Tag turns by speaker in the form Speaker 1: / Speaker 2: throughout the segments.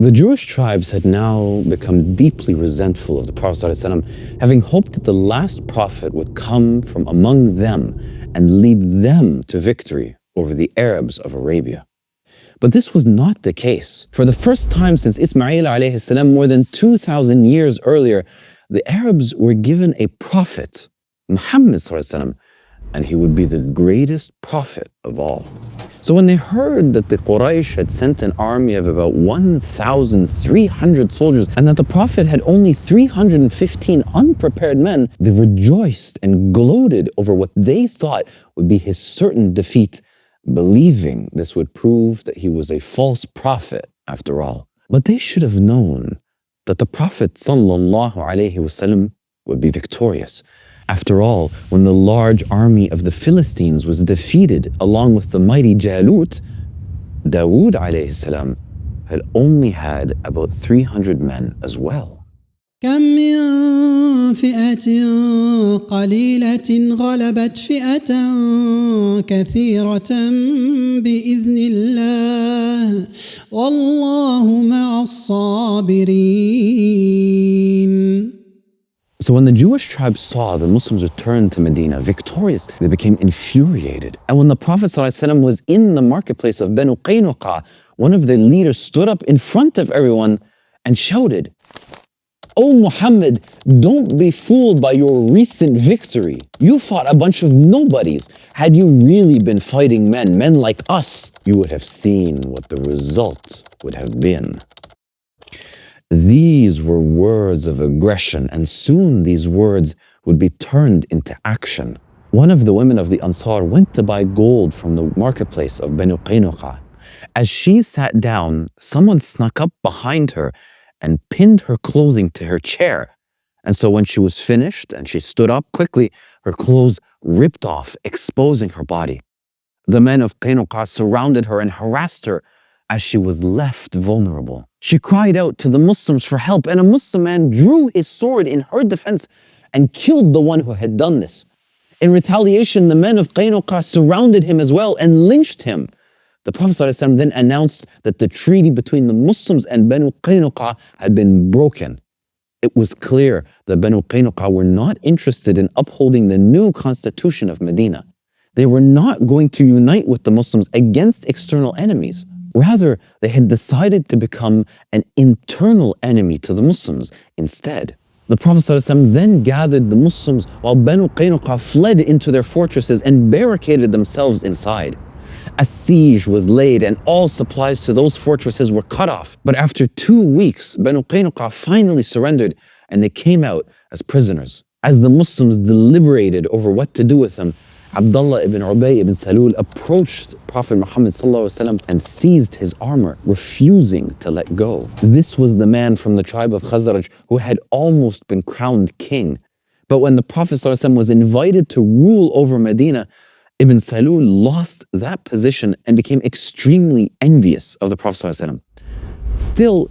Speaker 1: The Jewish tribes had now become deeply resentful of the Prophet ﷺ, having hoped that the last prophet would come from among them and lead them to victory over the Arabs of Arabia. But this was not the case. For the first time since Ismail alayhi salam, more than 2,000 years earlier, the Arabs were given a prophet, Muhammad ﷺ, and he would be the greatest prophet of all. So when they heard that the Quraysh had sent an army of about 1,300 soldiers and that the Prophet had only 315 unprepared men, they rejoiced and gloated over what they thought would be his certain defeat, believing this would prove that he was a false prophet after all. But they should have known that the Prophet ﷺ would be victorious. After all, when the large army of the Philistines was defeated along with the mighty Jalut, Dawood alayhi salam had only had about 300 men as well.
Speaker 2: كم من فئة قليلة غلبت فئة كثيرة بإذن الله والله مع الصابرين.
Speaker 1: So when the Jewish tribes saw the Muslims return to Medina victorious, they became infuriated. And when the Prophet ﷺ was in the marketplace of Banu Qaynuqa, one of their leaders stood up in front of everyone and shouted, "O Muhammad, don't be fooled by your recent victory. You fought a bunch of nobodies. Had you really been fighting men like us, you would have seen what the result would have been." These were words of aggression, and soon these words would be turned into action. One of the women of the Ansar went to buy gold from the marketplace of Banu Qaynuqa. As she sat down, someone snuck up behind her and pinned her clothing to her chair. And so when she was finished and she stood up quickly, her clothes ripped off, exposing her body. The men of Qaynuqa surrounded her and harassed her as she was left vulnerable. She cried out to the Muslims for help, and a Muslim man drew his sword in her defense and killed the one who had done this. In retaliation, the men of Qaynuqa surrounded him as well and lynched him. The Prophet ﷺ then announced that the treaty between the Muslims and Banu Qaynuqa had been broken. It was clear that Banu Qaynuqa were not interested in upholding the new constitution of Medina. They were not going to unite with the Muslims against external enemies. Rather, they had decided to become an internal enemy to the Muslims instead. The Prophet ﷺ then gathered the Muslims while Banu Qaynuqa fled into their fortresses and barricaded themselves inside. A siege was laid and all supplies to those fortresses were cut off. But after 2 weeks, Banu Qaynuqa finally surrendered and they came out as prisoners. As the Muslims deliberated over what to do with them, Abdullah ibn Ubay ibn Salul approached Prophet Muhammad ﷺ and seized his armor, refusing to let go. This was the man from the tribe of Khazraj who had almost been crowned king. But when the Prophet ﷺ was invited to rule over Medina, Ibn Salul lost that position and became extremely envious of the Prophet ﷺ. Still,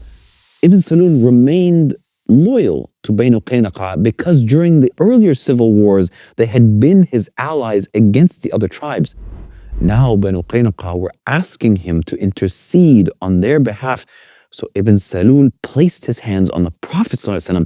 Speaker 1: Ibn Salul remained loyal to Banu Qaynuqa because during the earlier civil wars, they had been his allies against the other tribes. Now Banu Qaynuqa were asking him to intercede on their behalf. So Ibn Salul placed his hands on the Prophet ﷺ,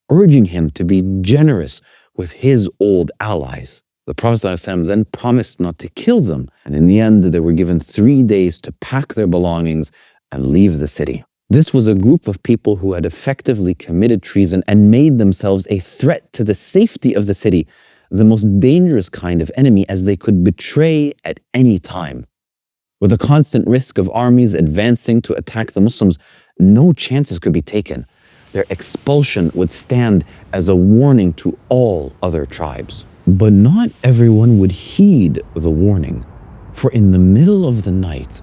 Speaker 1: urging him to be generous with his old allies. The Prophet ﷺ then promised not to kill them, and in the end they were given 3 days to pack their belongings and leave the city. This was a group of people who had effectively committed treason and made themselves a threat to the safety of the city, the most dangerous kind of enemy as they could betray at any time. With a constant risk of armies advancing to attack the Muslims, no chances could be taken. Their expulsion would stand as a warning to all other tribes. But not everyone would heed the warning, for in the middle of the night,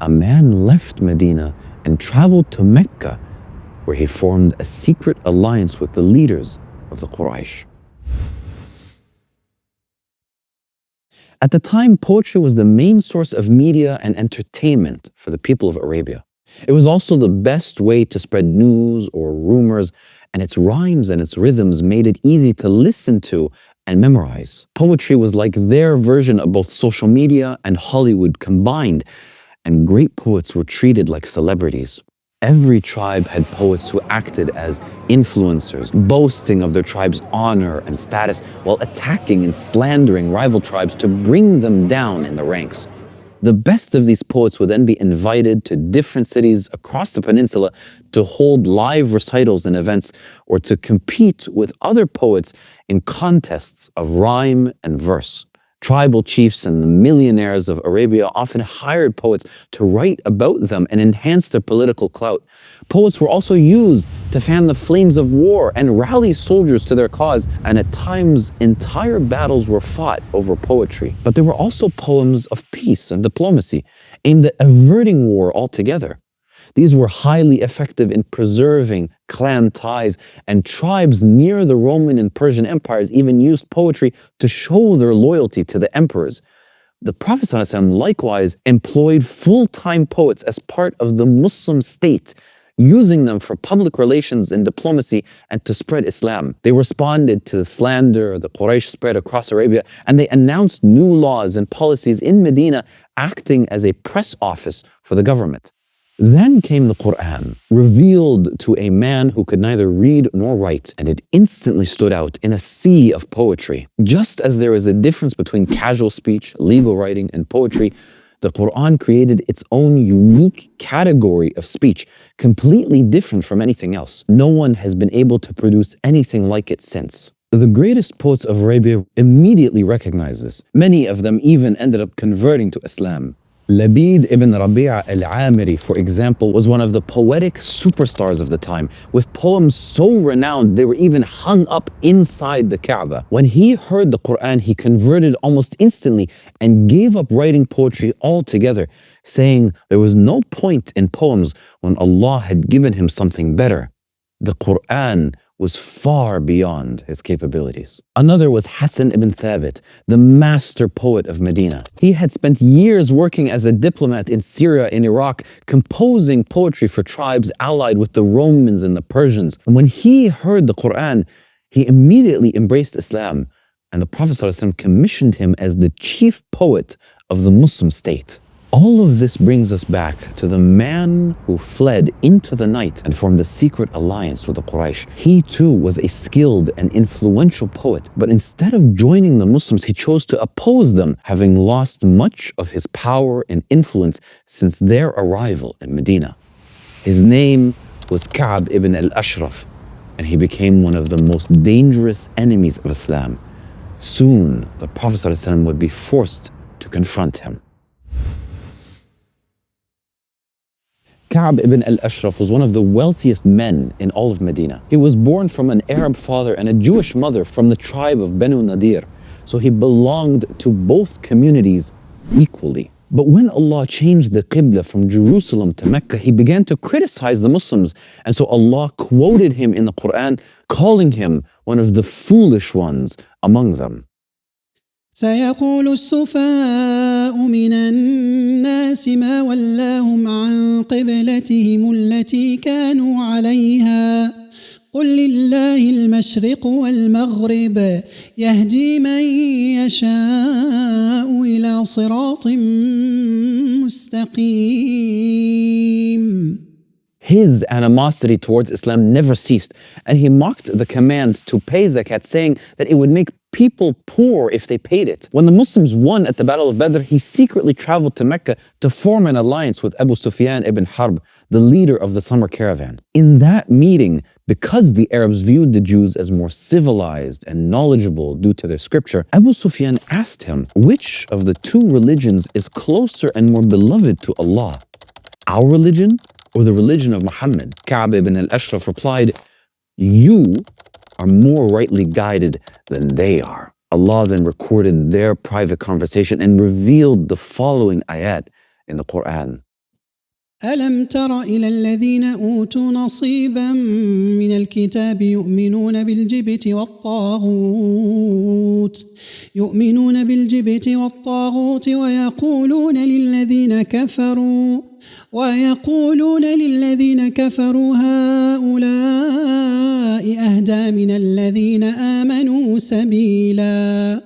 Speaker 1: a man left Medina and traveled to Mecca, where he formed a secret alliance with the leaders of the Quraysh. At the time, poetry was the main source of media and entertainment for the people of Arabia. It was also the best way to spread news or rumors, and its rhymes and its rhythms made it easy to listen to and memorize. Poetry was like their version of both social media and Hollywood combined, and great poets were treated like celebrities. Every tribe had poets who acted as influencers, boasting of their tribe's honor and status while attacking and slandering rival tribes to bring them down in the ranks. The best of these poets would then be invited to different cities across the peninsula to hold live recitals and events or to compete with other poets in contests of rhyme and verse. Tribal chiefs and the millionaires of Arabia often hired poets to write about them and enhance their political clout. Poets were also used to fan the flames of war and rally soldiers to their cause, and at times entire battles were fought over poetry. But there were also poems of peace and diplomacy aimed at averting war altogether. These were highly effective in preserving clan ties, and tribes near the Roman and Persian empires even used poetry to show their loyalty to the emperors. The Prophet ﷺ likewise employed full-time poets as part of the Muslim state, using them for public relations and diplomacy and to spread Islam. They responded to the slander the Quraysh spread across Arabia, and they announced new laws and policies in Medina, acting as a press office for the government. Then came the Quran, revealed to a man who could neither read nor write, and it instantly stood out in a sea of poetry. Just as there is a difference between casual speech, legal writing, and poetry, the Quran created its own unique category of speech, completely different from anything else. No one has been able to produce anything like it since. The greatest poets of Arabia immediately recognized this. Many of them even ended up converting to Islam. Labid ibn Rabi'a al-Amiri, for example, was one of the poetic superstars of the time, with poems so renowned they were even hung up inside the Kaaba. When he heard the Quran, he converted almost instantly and gave up writing poetry altogether, saying there was no point in poems when Allah had given him something better. The Quran was far beyond his capabilities. Another was Hassan ibn Thabit, the master poet of Medina. He had spent years working as a diplomat in Syria and Iraq, composing poetry for tribes allied with the Romans and the Persians. And when he heard the Quran, he immediately embraced Islam, and the Prophet ﷺ commissioned him as the chief poet of the Muslim state. All of this brings us back to the man who fled into the night and formed a secret alliance with the Quraysh. He too was a skilled and influential poet, but instead of joining the Muslims, he chose to oppose them, having lost much of his power and influence since their arrival in Medina. His name was Ka'b ibn al-Ashraf, and he became one of the most dangerous enemies of Islam. Soon, the Prophet ﷺ would be forced to confront him. Ka'b ibn al-Ashraf was one of the wealthiest men in all of Medina. He was born from an Arab father and a Jewish mother from the tribe of Banu Nadir, so he belonged to both communities equally. But when Allah changed the Qibla from Jerusalem to Mecca, he began to criticize the Muslims, and so Allah quoted him in the Quran, calling him one of the foolish ones among them.
Speaker 2: سيقول السفهاء من الناس ما ولاهم عن قبلتهم التي كانوا عليها قل لله المشرق والمغرب يهدي من يشاء إلى صراط مستقيم.
Speaker 1: His animosity towards Islam never ceased, and he mocked the command to pay zakat, saying that it would make people poor if they paid it. When the Muslims won at the Battle of Badr, he secretly traveled to Mecca to form an alliance with Abu Sufyan ibn Harb, the leader of the summer caravan. In that meeting, because the Arabs viewed the Jews as more civilized and knowledgeable due to their scripture, Abu Sufyan asked him, which of the two religions is closer and more beloved to Allah? Our religion or the religion of Muhammad? Ka'b ibn al-Ashraf replied, you are more rightly guided than they are. Allah then recorded their private conversation and revealed the following ayat in the Quran.
Speaker 2: ألم تر إلى الذين أوتوا نصيبا من الكتاب يؤمنون بالجبت والطاغوت ويقولون للذين كفروا هؤلاء أهدى من الذين آمنوا سبيلا.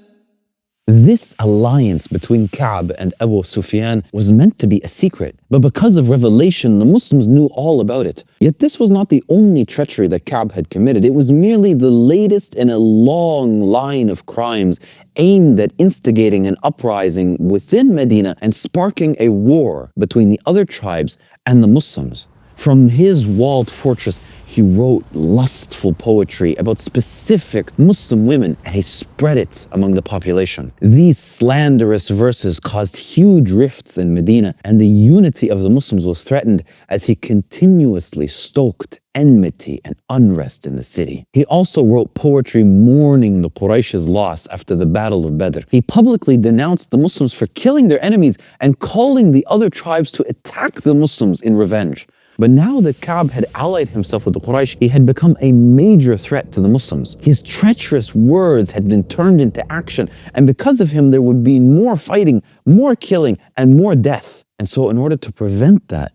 Speaker 1: This alliance between Ka'b and Abu Sufyan was meant to be a secret, but because of revelation, the Muslims knew all about it. Yet this was not the only treachery that Ka'b had committed. It was merely the latest in a long line of crimes aimed at instigating an uprising within Medina and sparking a war between the other tribes and the Muslims. From his walled fortress, he wrote lustful poetry about specific Muslim women and he spread it among the population. These slanderous verses caused huge rifts in Medina and the unity of the Muslims was threatened as he continuously stoked enmity and unrest in the city. He also wrote poetry mourning the Quraysh's loss after the Battle of Badr. He publicly denounced the Muslims for killing their enemies and calling the other tribes to attack the Muslims in revenge. But now that Ka'b had allied himself with the Quraysh, he had become a major threat to the Muslims. His treacherous words had been turned into action, and because of him, there would be more fighting, more killing, and more death. And so in order to prevent that,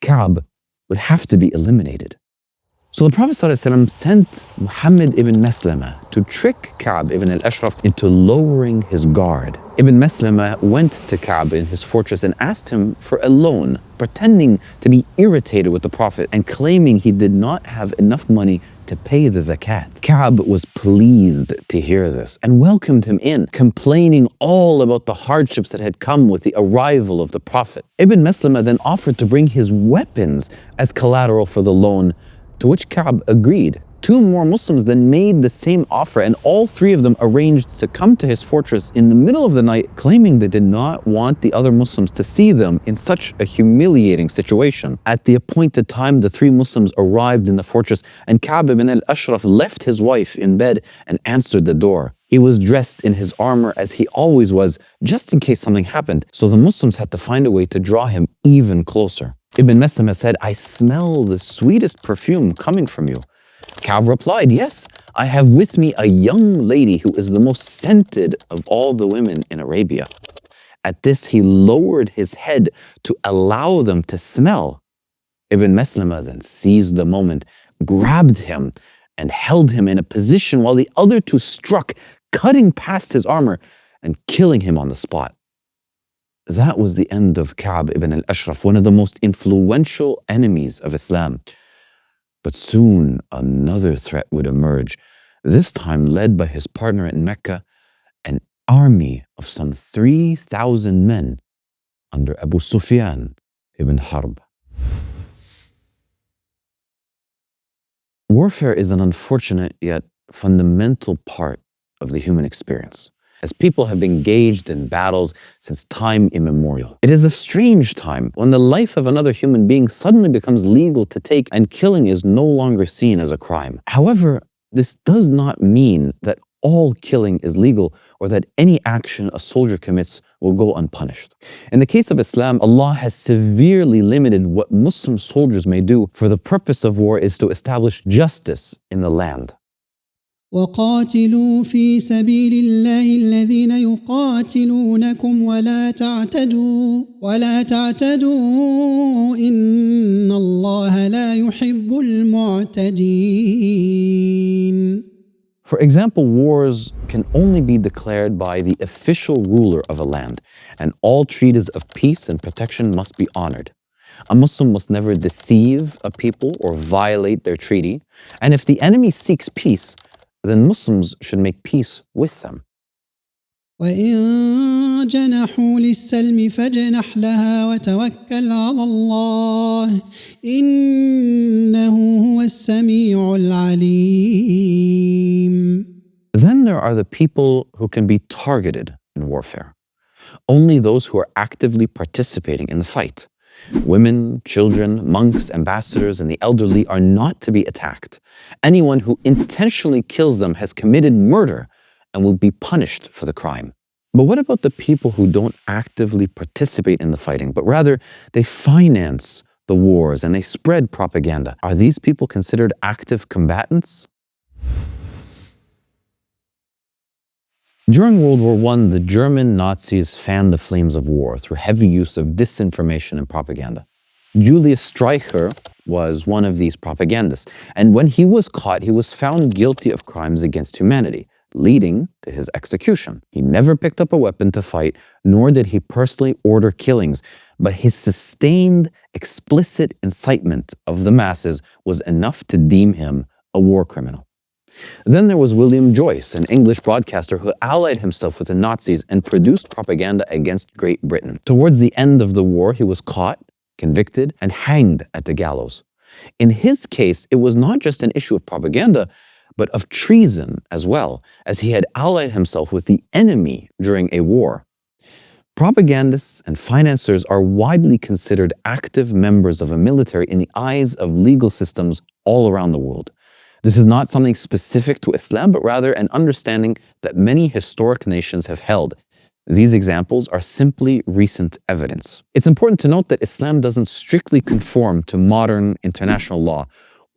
Speaker 1: Ka'b would have to be eliminated. So the Prophet ﷺ sent Muhammad ibn Maslama to trick Ka'b ibn al-Ashraf into lowering his guard. Ibn Maslama went to Ka'b in his fortress and asked him for a loan, pretending to be irritated with the Prophet and claiming he did not have enough money to pay the zakat. Ka'b was pleased to hear this and welcomed him in, complaining all about the hardships that had come with the arrival of the Prophet. Ibn Maslama then offered to bring his weapons as collateral for the loan, to which Ka'b agreed. Two more Muslims then made the same offer and all three of them arranged to come to his fortress in the middle of the night, claiming they did not want the other Muslims to see them in such a humiliating situation. At the appointed time, the three Muslims arrived in the fortress and Ka'b ibn al-Ashraf left his wife in bed and answered the door. He was dressed in his armor as he always was, just in case something happened, so the Muslims had to find a way to draw him even closer. Ibn Maslama said, "I smell the sweetest perfume coming from you." Ka'b replied, "Yes, I have with me a young lady who is the most scented of all the women in Arabia." At this, he lowered his head to allow them to smell. Ibn Maslama then seized the moment, grabbed him, and held him in a position while the other two struck, cutting past his armor and killing him on the spot. That was the end of Ka'b ibn al-Ashraf, one of the most influential enemies of Islam. But soon another threat would emerge, this time led by his partner in Mecca, an army of some 3,000 men under Abu Sufyan ibn Harb. Warfare is an unfortunate yet fundamental part of the human experience, as people have engaged in battles since time immemorial. It is a strange time when the life of another human being suddenly becomes legal to take and killing is no longer seen as a crime. However, this does not mean that all killing is legal or that any action a soldier commits will go unpunished. In the case of Islam, Allah has severely limited what Muslim soldiers may do, for the purpose of war is to establish justice in the land.
Speaker 2: وقاتلوا في سبيل الله الذين يقاتلونكم ولا تعتدوا إن الله لا يحب المعتدين.
Speaker 1: For example, wars can only be declared by the official ruler of a land, and all treaties of peace and protection must be honored. A Muslim must never deceive a people or violate their treaty, and if the enemy seeks peace, then Muslims should make peace with them.
Speaker 2: وإن جنحوا للسلم فاجنح لها وتوكل على الله إنه هو السميع العليم.
Speaker 1: Then there are the people who can be targeted in warfare. Only those who are actively participating in the fight. Women, children, monks, ambassadors, and the elderly are not to be attacked. Anyone who intentionally kills them has committed murder and will be punished for the crime. But what about the people who don't actively participate in the fighting, but rather they finance the wars and they spread propaganda? Are these people considered active combatants? During World War I, the German Nazis fanned the flames of war through heavy use of disinformation and propaganda. Julius Streicher was one of these propagandists, and when he was caught, he was found guilty of crimes against humanity. leading to his execution. He never picked up a weapon to fight, nor did he personally order killings, but his sustained, explicit incitement of the masses was enough to deem him a war criminal. Then there was William Joyce, an English broadcaster who allied himself with the Nazis and produced propaganda against Great Britain. Towards the end of the war, he was caught, convicted, and hanged at the gallows. In his case, it was not just an issue of propaganda, but of treason as well, as he had allied himself with the enemy during a war. Propagandists and financiers are widely considered active members of a military in the eyes of legal systems all around the world. This is not something specific to Islam, but rather an understanding that many historic nations have held. These examples are simply recent evidence. It's important to note that Islam doesn't strictly conform to modern international law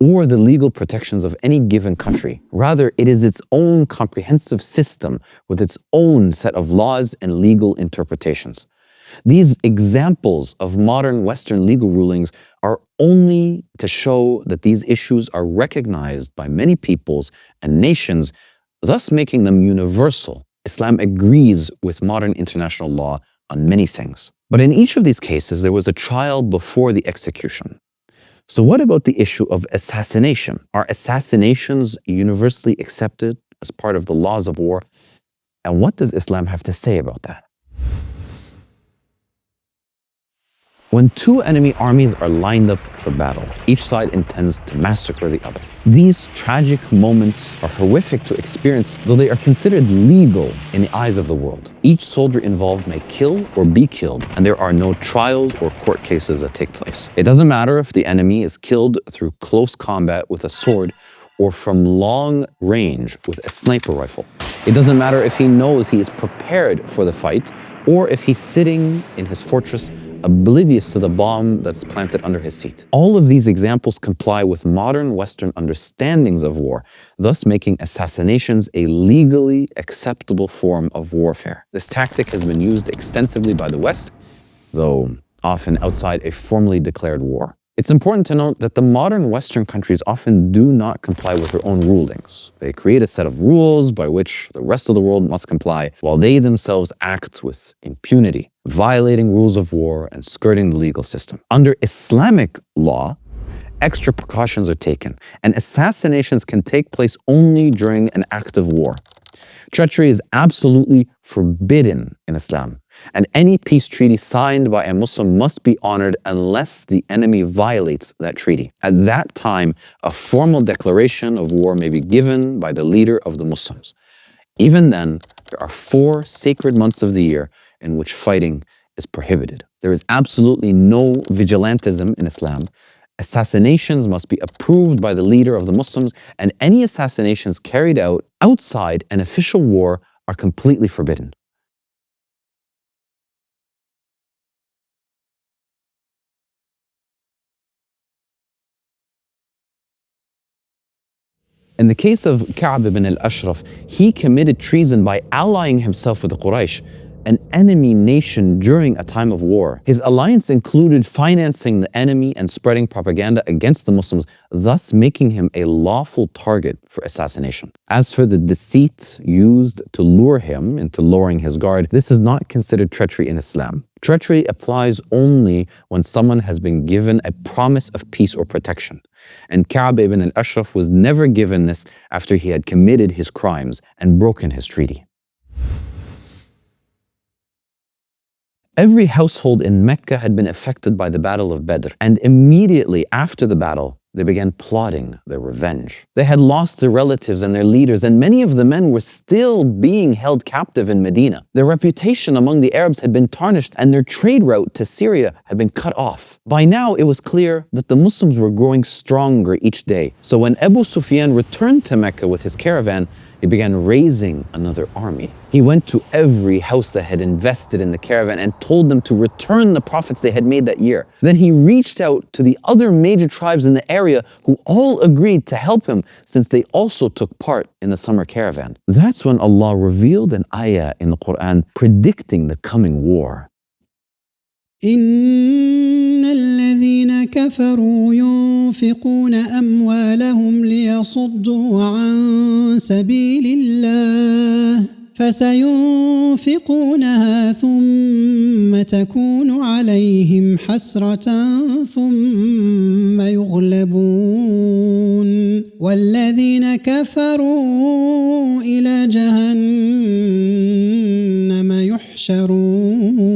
Speaker 1: or the legal protections of any given country. Rather, it is its own comprehensive system with its own set of laws and legal interpretations. These examples of modern Western legal rulings are only to show that these issues are recognized by many peoples and nations, thus making them universal. Islam agrees with modern international law on many things. But in each of these cases, there was a trial before the execution. So what about the issue of assassination? Are assassinations universally accepted as part of the laws of war? And what does Islam have to say about that? When two enemy armies are lined up for battle, each side intends to massacre the other. These tragic moments are horrific to experience, though they are considered legal in the eyes of the world. Each soldier involved may kill or be killed, and there are no trials or court cases that take place. It doesn't matter if the enemy is killed through close combat with a sword or from long range with a sniper rifle. It doesn't matter if he knows he is prepared for the fight or if he's sitting in his fortress oblivious to the bomb that's planted under his seat. All of these examples comply with modern Western understandings of war, thus making assassinations a legally acceptable form of warfare. This tactic has been used extensively by the West, though often outside a formally declared war. It's important to note that the modern Western countries often do not comply with their own rulings. They create a set of rules by which the rest of the world must comply, while they themselves act with impunity, violating rules of war and skirting the legal system. Under Islamic law, extra precautions are taken, and assassinations can take place only during an active war. Treachery is absolutely forbidden in Islam, and any peace treaty signed by a Muslim must be honored unless the enemy violates that treaty. At that time, a formal declaration of war may be given by the leader of the Muslims. Even then, there are 4 sacred months of the year in which fighting is prohibited. There is absolutely no vigilantism in Islam. Assassinations must be approved by the leader of the Muslims, and any assassinations carried out outside an official war are completely forbidden. In the case of Ka'b ibn al-Ashraf, he committed treason by allying himself with the Quraysh, an enemy nation during a time of war. His alliance included financing the enemy and spreading propaganda against the Muslims, thus making him a lawful target for assassination. As for the deceit used to lure him into lowering his guard, this is not considered treachery in Islam. Treachery applies only when someone has been given a promise of peace or protection. And Ka'b ibn al-Ashraf was never given this after he had committed his crimes and broken his treaty. Every household in Mecca had been affected by the Battle of Badr, and immediately after the battle, they began plotting their revenge. They had lost their relatives and their leaders, and many of the men were still being held captive in Medina. Their reputation among the Arabs had been tarnished, and their trade route to Syria had been cut off. By now, it was clear that the Muslims were growing stronger each day. So when Abu Sufyan returned to Mecca with his caravan, he began raising another army. He went to every house that had invested in the caravan and told them to return the profits they had made that year. Then he reached out to the other major tribes in the area who all agreed to help him since they also took part in the summer caravan. That's when Allah revealed an ayah in the Quran predicting the coming war.
Speaker 2: إن الذين كفروا ينفقون أموالهم ليصدوا عن سبيل الله فسينفقونها ثم تكون عليهم حسرة ثم يغلبون والذين كفروا إلى جهنم يحشرون.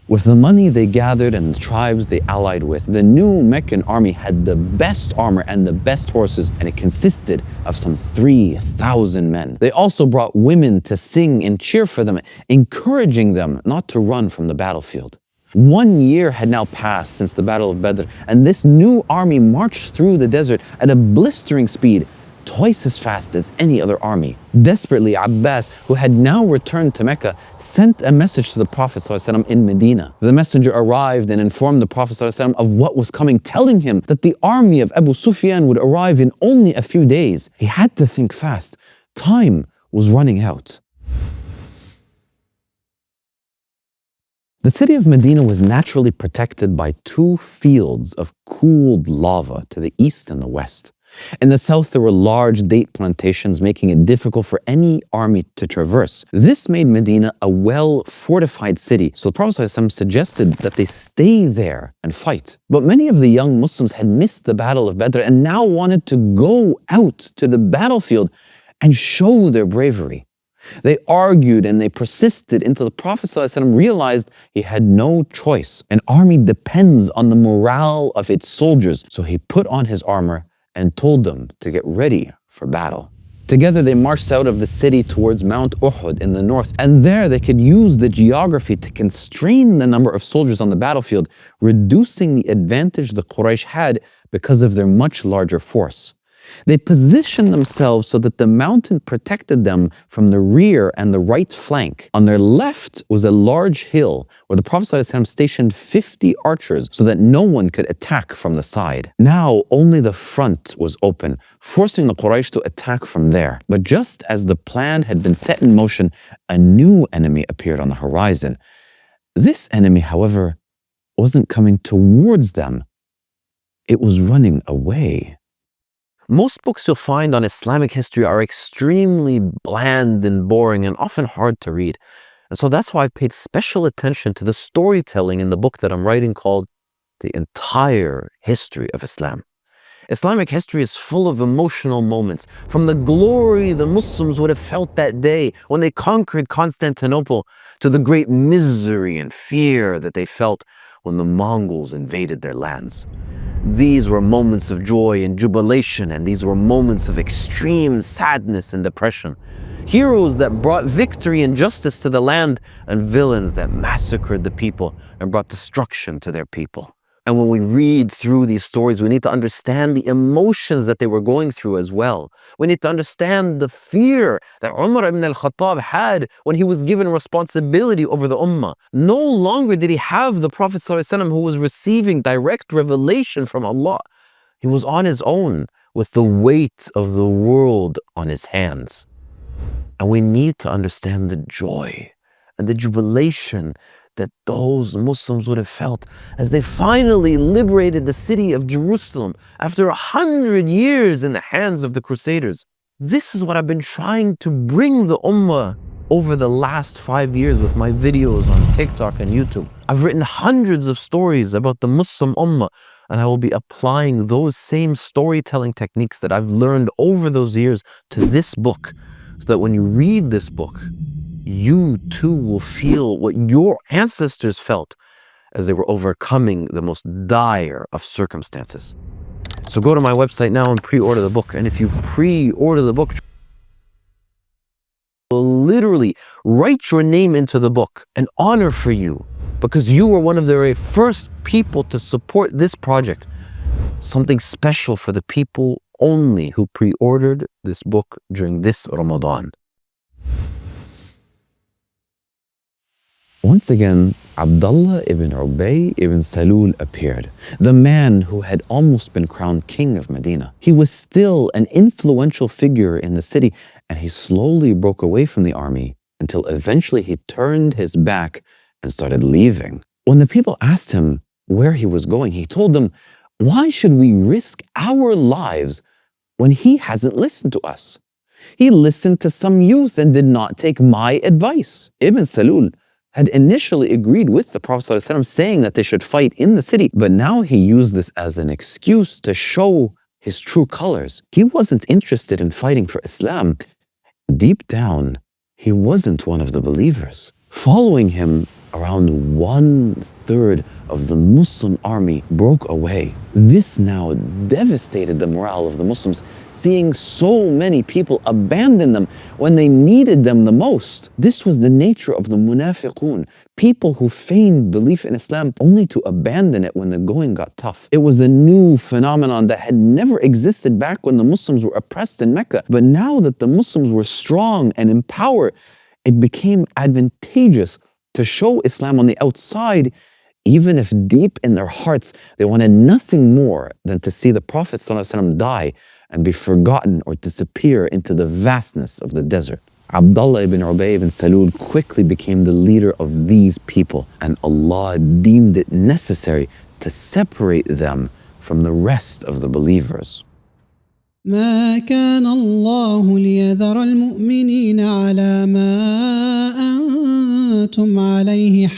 Speaker 1: With the money they gathered and the tribes they allied with, the new Meccan army had the best armor and the best horses, and it consisted of some 3,000 men. They also brought women to sing and cheer for them, encouraging them not to run from the battlefield. 1 year had now passed since the Battle of Badr, and this new army marched through the desert at a blistering speed, twice as fast as any other army. Desperately, Abbas, who had now returned to Mecca, sent a message to the Prophet ﷺ in Medina. The messenger arrived and informed the Prophet ﷺ of what was coming, telling him that the army of Abu Sufyan would arrive in only a few days. He had to think fast. Time was running out. The city of Medina was naturally protected by 2 fields of cooled lava to the east and the west. In the south, there were large date plantations, making it difficult for any army to traverse. This made Medina a well-fortified city, so the Prophet ﷺ suggested that they stay there and fight. But many of the young Muslims had missed the Battle of Badr and now wanted to go out to the battlefield and show their bravery. They argued and they persisted until the Prophet ﷺ realized he had no choice. An army depends on the morale of its soldiers, so he put on his armor and told them to get ready for battle. Together they marched out of the city towards Mount Uhud in the north, and there they could use the geography to constrain the number of soldiers on the battlefield, reducing the advantage the Quraysh had because of their much larger force. They positioned themselves so that the mountain protected them from the rear and the right flank. On their left was a large hill where the Prophet ﷺ stationed 50 archers so that no one could attack from the side. Now only the front was open, forcing the Quraysh to attack from there. But just as the plan had been set in motion, a new enemy appeared on the horizon. This enemy, however, wasn't coming towards them. It was running away. Most books you'll find on Islamic history are extremely bland and boring and often hard to read. And so that's why I've paid special attention to the storytelling in the book that I'm writing called The Entire History of Islam. Islamic history is full of emotional moments, from the glory the Muslims would have felt that day when they conquered Constantinople to the great misery and fear that they felt when the Mongols invaded their lands. These were moments of joy and jubilation, and these were moments of extreme sadness and depression. Heroes that brought victory and justice to the land, and villains that massacred the people and brought destruction to their people. And when we read through these stories, we need to understand the emotions that they were going through as well. We need to understand the fear that Umar ibn al-Khattab had when he was given responsibility over the ummah. No longer did he have the Prophet ﷺ who was receiving direct revelation from Allah. He was on his own with the weight of the world on his hands. And we need to understand the joy and the jubilation that those Muslims would have felt as they finally liberated the city of Jerusalem after 100 years in the hands of the Crusaders. This is what I've been trying to bring the ummah over the last 5 years with my videos on TikTok and YouTube. I've written hundreds of stories about the Muslim ummah, and I will be applying those same storytelling techniques that I've learned over those years to this book, so that when you read this book, you too will feel what your ancestors felt as they were overcoming the most dire of circumstances. So go to my website now and pre-order the book. And if you pre-order the book, will literally write your name into the book, an honor for you, because you were one of the very first people to support this project. Something special for the people only who pre-ordered this book during this Ramadan. Once again, Abdullah ibn Ubay ibn Salul appeared, the man who had almost been crowned king of Medina. He was still an influential figure in the city, and he slowly broke away from the army until eventually he turned his back and started leaving. When the people asked him, where he was going. He told them, why should we risk our lives when he hasn't listened to us? He listened to some youth and did not take my advice. Ibn Salul had initially agreed with the Prophet ﷺ, saying that they should fight in the city, but now he used this as an excuse to show his true colors. He wasn't interested in fighting for Islam. Deep down, he wasn't one of the believers. Following him, around 1/3 of the Muslim army broke away. This now devastated the morale of the Muslims, seeing so many people abandon them when they needed them the most. This was the nature of the munafiqun, people who feigned belief in Islam only to abandon it when the going got tough. It was a new phenomenon that had never existed back when the Muslims were oppressed in Mecca. But now that the Muslims were strong and in power, it became advantageous to show Islam on the outside, even if deep in their hearts they wanted nothing more than to see the Prophet ﷺ die and be forgotten or disappear into the vastness of the desert. Abdullah ibn Ubay ibn Salul quickly became the leader of these people, and Allah deemed it necessary to separate them from the rest of the believers.
Speaker 2: ما كان الله ليذر المؤمنين على ما أنتم عليه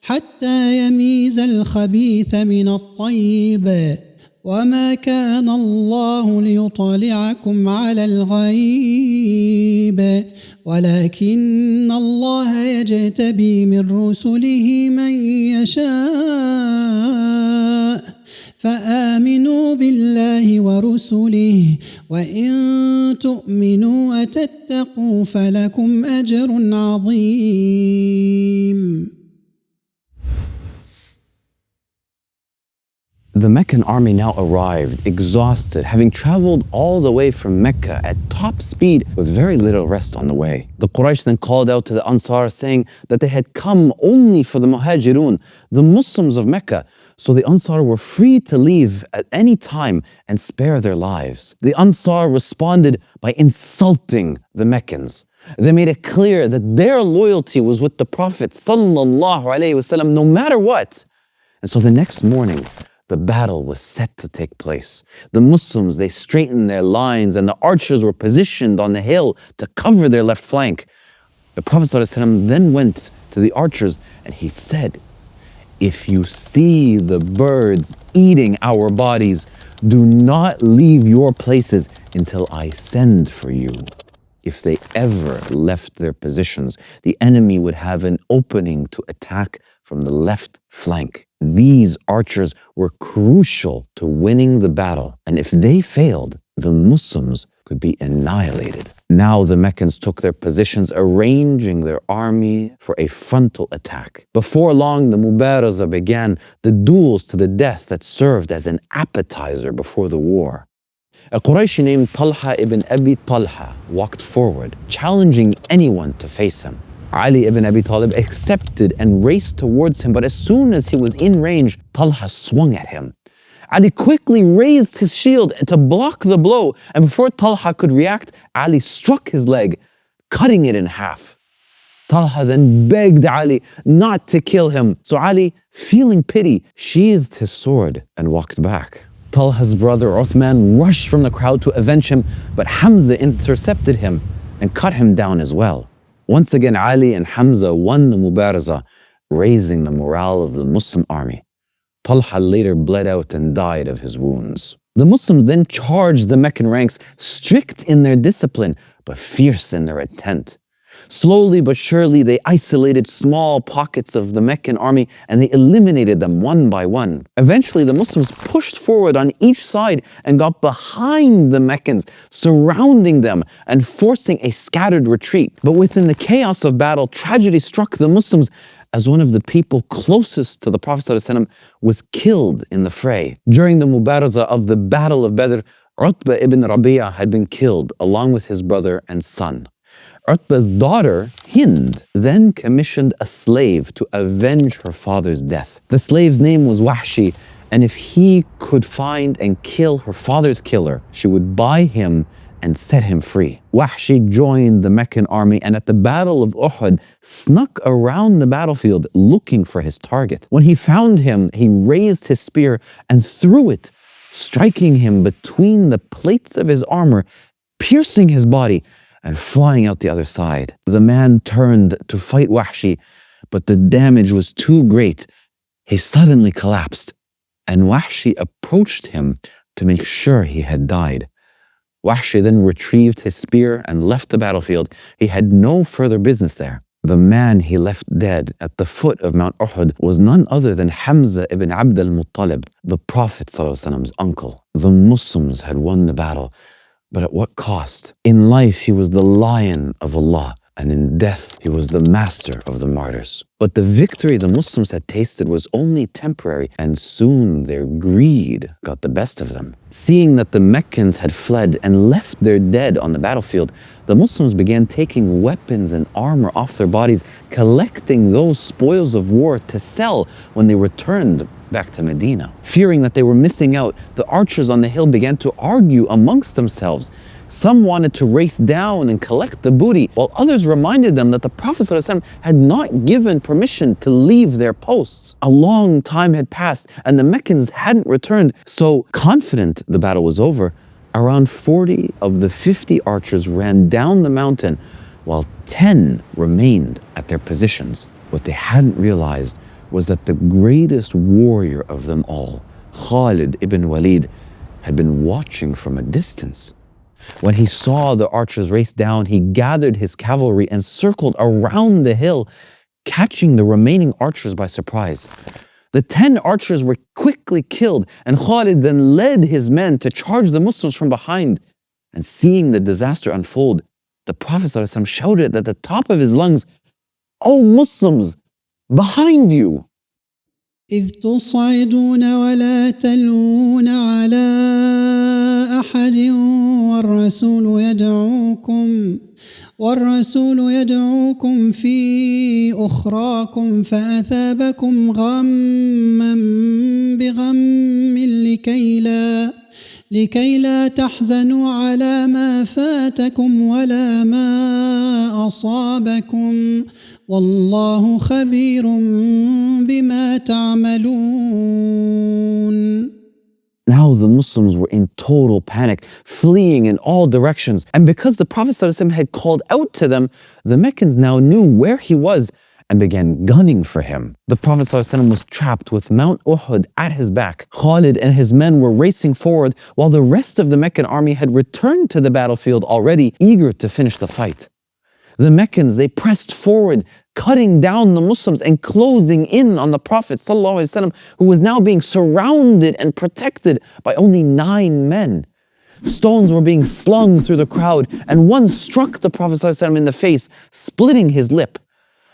Speaker 2: حتى يميز الخبيث من الطيب وما كان الله ليطلعكم على الغيب ولكن الله يجتبي من رسله من يشاء فآمنوا بالله ورسله وإن تؤمنوا وتتقوا فلكم أجر عظيم.
Speaker 1: The Meccan army now arrived, exhausted, having traveled all the way from Mecca at top speed with very little rest on the way. The Quraysh then called out to the Ansar, saying that they had come only for the Muhajirun, the Muslims of Mecca, so the Ansar were free to leave at any time and spare their lives. The Ansar responded by insulting the Meccans. They made it clear that their loyalty was with the Prophet ﷺ no matter what. And so the next morning, the battle was set to take place. The Muslims, they straightened their lines and the archers were positioned on the hill to cover their left flank. The Prophet ﷺ then went to the archers and he said, if you see the birds eating our bodies, do not leave your places until I send for you. If they ever left their positions, the enemy would have an opening to attack from the left flank. These archers were crucial to winning the battle, and if they failed, the Muslims could be annihilated. Now the Meccans took their positions, arranging their army for a frontal attack. Before long, the Mubaraza began, the duels to the death that served as an appetizer before the war. A Qurayshi named Talha ibn Abi Talha walked forward, challenging anyone to face him. Ali ibn Abi Talib accepted and raced towards him, but as soon as he was in range, Talha swung at him. Ali quickly raised his shield to block the blow, and before Talha could react, Ali struck his leg, cutting it in half. Talha then begged Ali not to kill him, so Ali, feeling pity, sheathed his sword and walked back. Talha's brother Uthman rushed from the crowd to avenge him, but Hamza intercepted him and cut him down as well. Once again, Ali and Hamza won the Mubaraza, raising the morale of the Muslim army. Talha later bled out and died of his wounds. The Muslims then charged the Meccan ranks, strict in their discipline, but fierce in their intent. Slowly but surely, they isolated small pockets of the Meccan army and they eliminated them one by one. Eventually, the Muslims pushed forward on each side and got behind the Meccans, surrounding them and forcing a scattered retreat. But within the chaos of battle, tragedy struck the Muslims as one of the people closest to the Prophet ﷺ was killed in the fray. During the Mubaraza of the Battle of Badr, Utbah ibn Rabi'ah had been killed along with his brother and son. Utbah's daughter, Hind, then commissioned a slave to avenge her father's death. The slave's name was Wahshi, and if he could find and kill her father's killer, she would buy him and set him free. Wahshi joined the Meccan army and at the Battle of Uhud snuck around the battlefield looking for his target. When he found him, he raised his spear and threw it, striking him between the plates of his armor, piercing his body and flying out the other side. The man turned to fight Wahshi, but the damage was too great. He suddenly collapsed, and Wahshi approached him to make sure he had died. Wahshi then retrieved his spear and left the battlefield. He had no further business there. The man he left dead at the foot of Mount Uhud was none other than Hamza ibn Abd al-Muttalib, the Prophet's uncle. The Muslims had won the battle, but at what cost? In life, he was the lion of Allah, and in death, he was the master of the martyrs. But the victory the Muslims had tasted was only temporary, and soon their greed got the best of them. Seeing that the Meccans had fled and left their dead on the battlefield, the Muslims began taking weapons and armor off their bodies, collecting those spoils of war to sell when they returned back to Medina. Fearing that they were missing out, the archers on the hill began to argue amongst themselves. Some wanted to race down and collect the booty, while others reminded them that the Prophet ﷺ had not given permission to leave their posts. A long time had passed and the Meccans hadn't returned, so confident the battle was over, around 40 of the 50 archers ran down the mountain while 10 remained at their positions. What they hadn't realized was that the greatest warrior of them all, Khalid ibn Walid, had been watching from a distance. When he saw the archers race down, he gathered his cavalry and circled around the hill, catching the remaining archers by surprise. The 10 archers were quickly killed, and Khalid then led his men to charge the Muslims from behind. And seeing the disaster unfold, the Prophet ﷺ shouted at the top of his lungs, "O Muslims, behind you!"
Speaker 2: إذ تصعدون ولا تلوون على أحد والرسول يدعوكم في أخراكم فأثابكم غما بغم لكي لا تحزنوا على ما فاتكم ولا ما أصابكم والله خبير بما تعملون.
Speaker 1: Now the Muslims were in total panic, fleeing in all directions. And because the Prophet ﷺ had called out to them, the Meccans now knew where he was and began gunning for him. The Prophet ﷺ was trapped with Mount Uhud at his back. Khalid and his men were racing forward while the rest of the Meccan army had returned to the battlefield already, eager to finish the fight. The Meccans, they pressed forward, cutting down the Muslims and closing in on the Prophet ﷺ, who was now being surrounded and protected by only 9 men. Stones were being flung through the crowd, and one struck the Prophet ﷺ in the face, splitting his lip.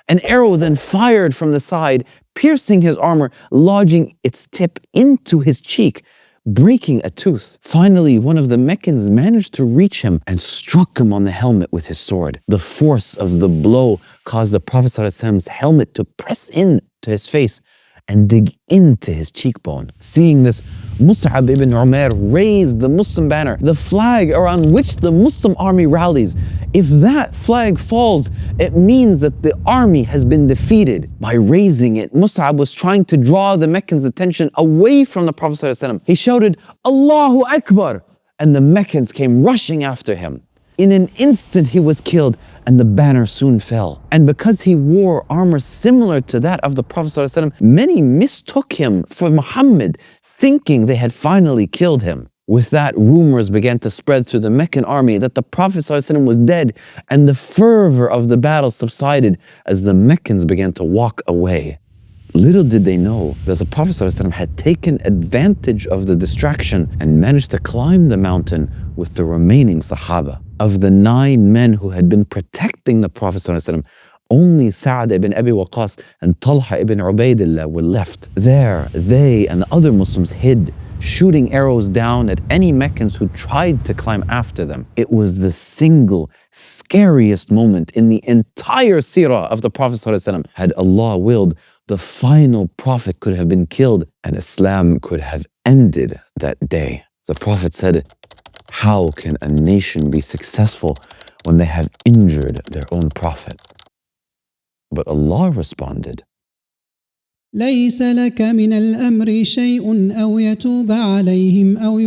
Speaker 1: An arrow then fired from the side, piercing his armor, lodging its tip into his cheek, breaking a tooth. Finally, one of the Meccans managed to reach him and struck him on the helmet with his sword. The force of the blow caused the Prophet ﷺ's helmet to press in to his face and dig into his cheekbone. Seeing this, Mus'ab ibn Umair raised the Muslim banner, the flag around which the Muslim army rallies. If that flag falls, it means that the army has been defeated. By raising it, Mus'ab was trying to draw the Meccans' attention away from the Prophet ﷺ. He shouted, "Allahu Akbar!" and the Meccans came rushing after him. In an instant he was killed, and the banner soon fell. And because he wore armor similar to that of the Prophet ﷺ, many mistook him for Muhammad, thinking they had finally killed him. With that, rumors began to spread through the Meccan army that the Prophet ﷺ was dead, and the fervor of the battle subsided as the Meccans began to walk away. Little did they know that the Prophet ﷺ had taken advantage of the distraction and managed to climb the mountain with the remaining Sahaba. Of the 9 men who had been protecting the Prophet ﷺ, only Sa'd ibn Abi Waqqas and Talha ibn Ubaidillah were left. There, they and the other Muslims hid, shooting arrows down at any Meccans who tried to climb after them. It was the single scariest moment in the entire seerah of the Prophet ﷺ. Had Allah willed, the final Prophet could have been killed and Islam could have ended that day. The Prophet said, How can a nation be successful when they have injured their own prophet? But Allah responded,
Speaker 2: ليس لك من الأمر شيء أو يتوب عليهم أو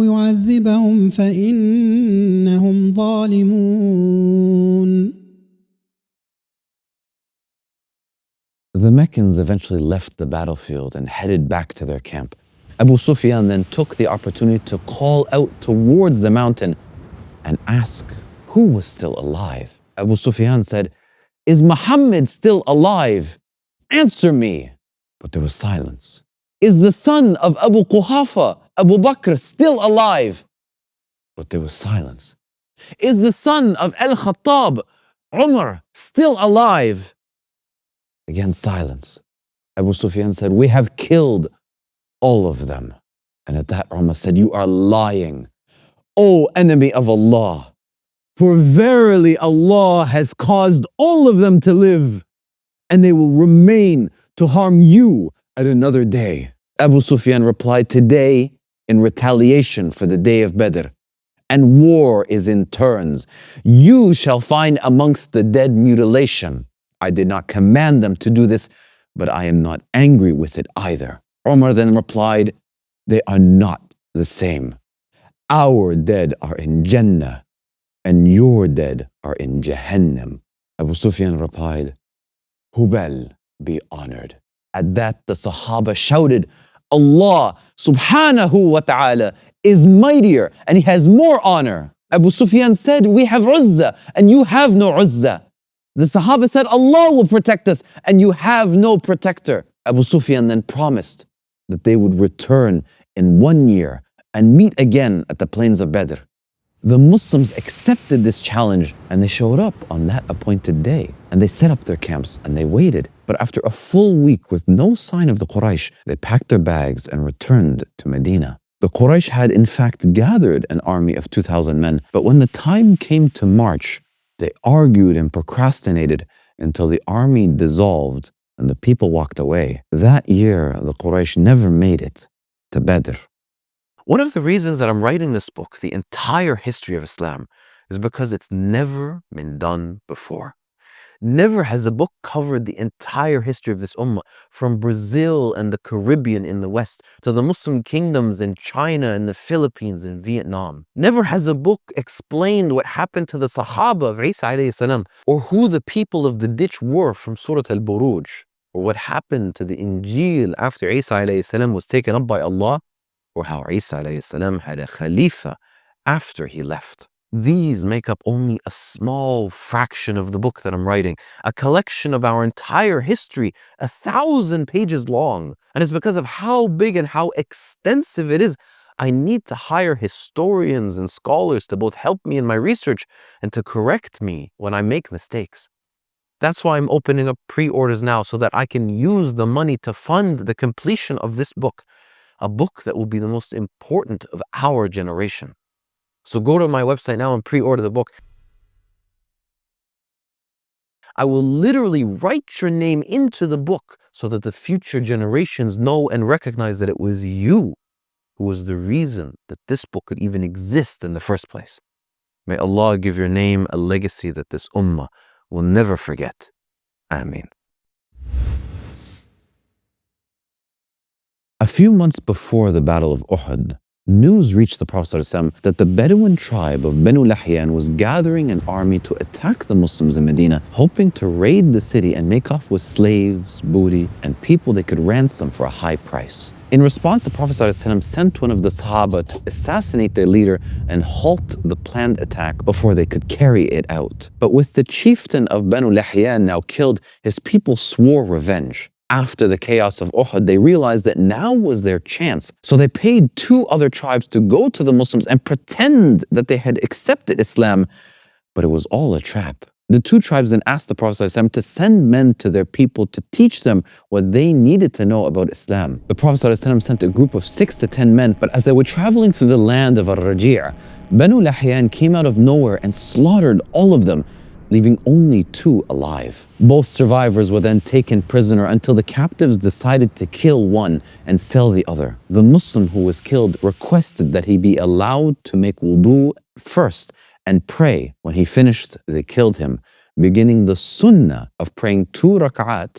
Speaker 2: يعذبهم فإنهم ظالمون.
Speaker 1: The Meccans eventually left the battlefield and headed back to their camp. Abu Sufyan then took the opportunity to call out towards the mountain and ask who was still alive. Abu Sufyan said, "Is Muhammad still alive? Answer me." But there was silence. "Is the son of Abu Quhafa, Abu Bakr, still alive?" But there was silence. "Is the son of Al-Khattab, Umar, still alive?" Again, silence. Abu Sufyan said, "We have killed all of them." And at that, Umar said, "You are lying, O enemy of Allah. For verily Allah has caused all of them to live, and they will remain to harm you at another day." Abu Sufyan replied, "Today, in retaliation for the day of Badr, and war is in turns, you shall find amongst the dead mutilation. I did not command them to do this, but I am not angry with it either." Umar then replied, "They are not the same. Our dead are in Jannah, and your dead are in Jahannam." Abu Sufyan replied, "Hubal be honored." At that, the Sahaba shouted, "Allah subhanahu wa ta'ala is mightier and He has more honor." Abu Sufyan said, "We have Uzza and you have no Uzza." The Sahaba said, "Allah will protect us and you have no protector." Abu Sufyan then promised that they would return in 1 year and meet again at the plains of Badr. The Muslims accepted this challenge and they showed up on that appointed day and they set up their camps and they waited. But after a full week with no sign of the Quraysh, they packed their bags and returned to Medina. The Quraysh had in fact gathered an army of 2,000 men, but when the time came to march, they argued and procrastinated until the army dissolved and the people walked away. That year, the Quraysh never made it to Badr. One of the reasons that I'm writing this book, The Entire History of Islam, is because it's never been done before. Never has a book covered the entire history of this ummah, from Brazil and the Caribbean in the West to the Muslim kingdoms in China and the Philippines and Vietnam. Never has a book explained what happened to the Sahaba of Isa alayhi salam, or who the people of the ditch were from Surah Al-Buruj, or what happened to the Injil after Isa alayhi salam was taken up by Allah, or how Isa alayhi salam had a Khalifa after he left. These make up only a small fraction of the book that I'm writing, a collection of our entire history, 1,000 pages long. And it's because of how big and how extensive it is, I need to hire historians and scholars to both help me in my research and to correct me when I make mistakes. That's why I'm opening up pre-orders now, so that I can use the money to fund the completion of this book, a book that will be the most important of our generation. So go to my website now and pre-order the book. I will literally write your name into the book so that the future generations know and recognize that it was you who was the reason that this book could even exist in the first place. May Allah give your name a legacy that this ummah will never forget. Ameen. A few months before the Battle of Uhud, news reached the Prophet ﷺ that the Bedouin tribe of Banu Lahyan was gathering an army to attack the Muslims in Medina, hoping to raid the city and make off with slaves, booty, and people they could ransom for a high price. In response, the Prophet ﷺ sent one of the Sahaba to assassinate their leader and halt the planned attack before they could carry it out. But with the chieftain of Banu Lahyan now killed, his people swore revenge. After the chaos of Uhud, they realized that now was their chance. So they paid 2 other tribes to go to the Muslims and pretend that they had accepted Islam, but it was all a trap. The 2 tribes then asked the Prophet ﷺ to send men to their people to teach them what they needed to know about Islam. The Prophet ﷺ sent a group of 6 to 10 men, but as they were traveling through the land of Al-Raji', Banu Lahyan came out of nowhere and slaughtered all of them. leaving only 2 alive. Both survivors were then taken prisoner until the captives decided to kill one and sell the other. The Muslim who was killed requested that he be allowed to make wudu first and pray. When he finished, they killed him, beginning the sunnah of praying 2 rak'at